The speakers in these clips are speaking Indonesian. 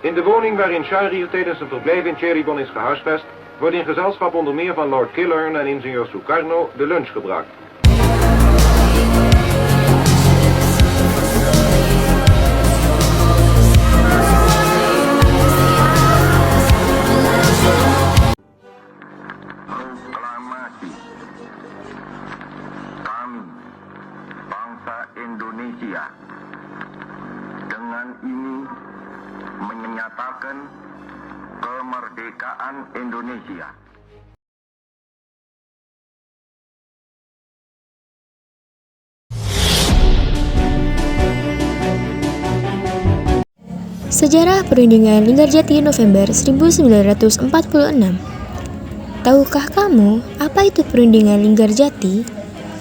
In de woning waarin Shahriar tijdens zijn verblijf in Cheribon is gehuisvest, wordt in gezelschap onder meer van Lord Killern en ingenieur Sukarno de lunch gebracht. Proklamasi kami, bangsa Indonesia, dengan ini menyatakan kemerdekaan Indonesia. Sejarah Perundingan Linggarjati November 1946. Tahukah kamu apa itu Perundingan Linggarjati?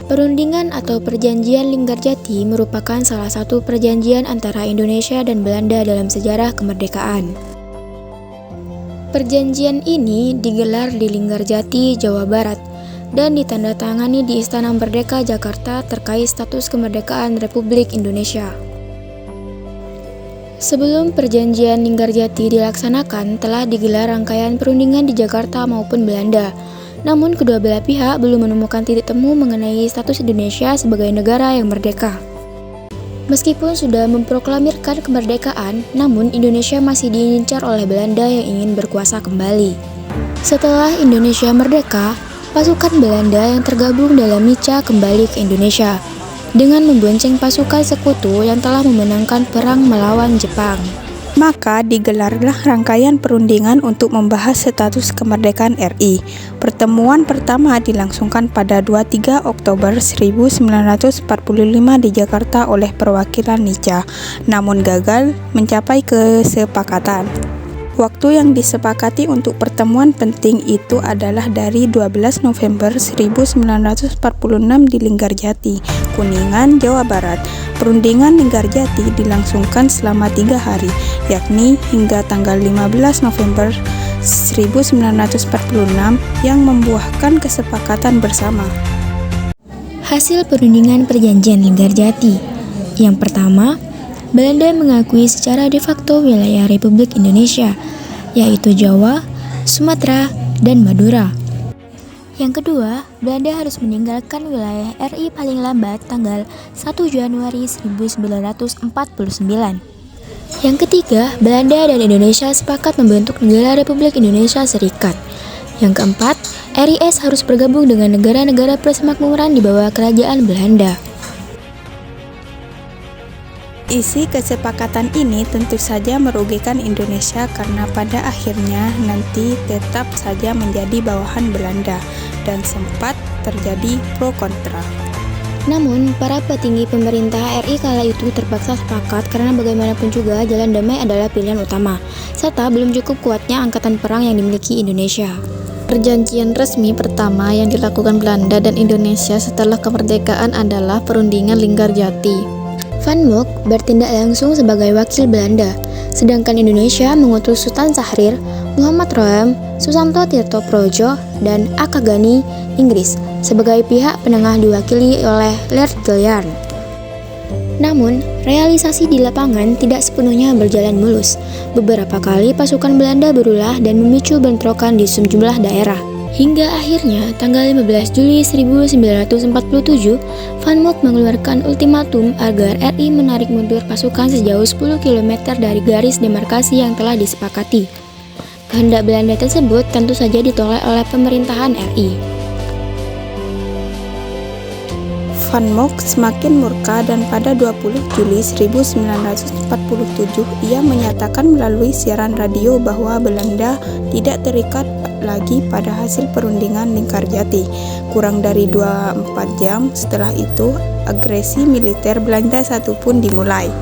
Perundingan atau Perjanjian Linggarjati merupakan salah satu perjanjian antara Indonesia dan Belanda dalam sejarah kemerdekaan. Perjanjian ini digelar di Linggarjati, Jawa Barat, dan ditandatangani di Istana Merdeka, Jakarta terkait status kemerdekaan Republik Indonesia. Sebelum perjanjian Linggarjati dilaksanakan, telah digelar rangkaian perundingan di Jakarta maupun Belanda. Namun kedua belah pihak belum menemukan titik temu mengenai status Indonesia sebagai negara yang merdeka. Meskipun sudah memproklamirkan kemerdekaan, namun Indonesia masih diincar oleh Belanda yang ingin berkuasa kembali. Setelah Indonesia merdeka, pasukan Belanda yang tergabung dalam MICA kembali ke Indonesia dengan membonceng pasukan sekutu yang telah memenangkan perang melawan Jepang. Maka digelarlah rangkaian perundingan untuk membahas status kemerdekaan RI. Pertemuan pertama dilangsungkan pada 23 Oktober 1945 di Jakarta oleh perwakilan NICA, namun gagal mencapai kesepakatan. Waktu yang disepakati untuk pertemuan penting itu adalah dari 12 November 1946 di Linggarjati, Kuningan, Jawa Barat. Perundingan Linggarjati dilangsungkan selama 3 hari, yakni hingga tanggal 15 November 1946 yang membuahkan kesepakatan bersama. Hasil perundingan Perjanjian Linggarjati. Yang pertama, Belanda mengakui secara de facto wilayah Republik Indonesia, yaitu Jawa, Sumatera, dan Madura. Yang kedua, Belanda harus meninggalkan wilayah RI paling lambat tanggal 1 Januari 1949. Yang ketiga, Belanda dan Indonesia sepakat membentuk negara Republik Indonesia Serikat. Yang keempat, RIS harus bergabung dengan negara-negara persemakmuran di bawah kerajaan Belanda. Isi kesepakatan ini tentu saja merugikan Indonesia karena pada akhirnya nanti tetap saja menjadi bawahan Belanda dan sempat terjadi pro kontra. Namun, para petinggi pemerintah RI kala itu terpaksa sepakat karena bagaimanapun juga jalan damai adalah pilihan utama, serta belum cukup kuatnya angkatan perang yang dimiliki Indonesia. Perjanjian resmi pertama yang dilakukan Belanda dan Indonesia setelah kemerdekaan adalah Perundingan Linggarjati. Van Mock bertindak langsung sebagai wakil Belanda, sedangkan Indonesia mengutus Sultan Syahrir, Muhammad Roem, Susanto Tirto Projo, dan Akagani, Inggris, sebagai pihak penengah diwakili oleh Lord Killern. Namun, realisasi di lapangan tidak sepenuhnya berjalan mulus. Beberapa kali pasukan Belanda berulah dan memicu bentrokan di sejumlah daerah. Hingga akhirnya, tanggal 15 Juli 1947, Van Mock mengeluarkan ultimatum agar RI menarik mundur pasukan sejauh 10 km dari garis demarkasi yang telah disepakati. Kehendak Belanda tersebut tentu saja ditolak oleh pemerintahan RI. Van Mock semakin murka dan pada 20 Juli 1947 ia menyatakan melalui siaran radio bahwa Belanda tidak terikat lagi pada hasil perundingan Linggarjati. Kurang dari 24 jam setelah itu, agresi militer Belanda satu pun dimulai.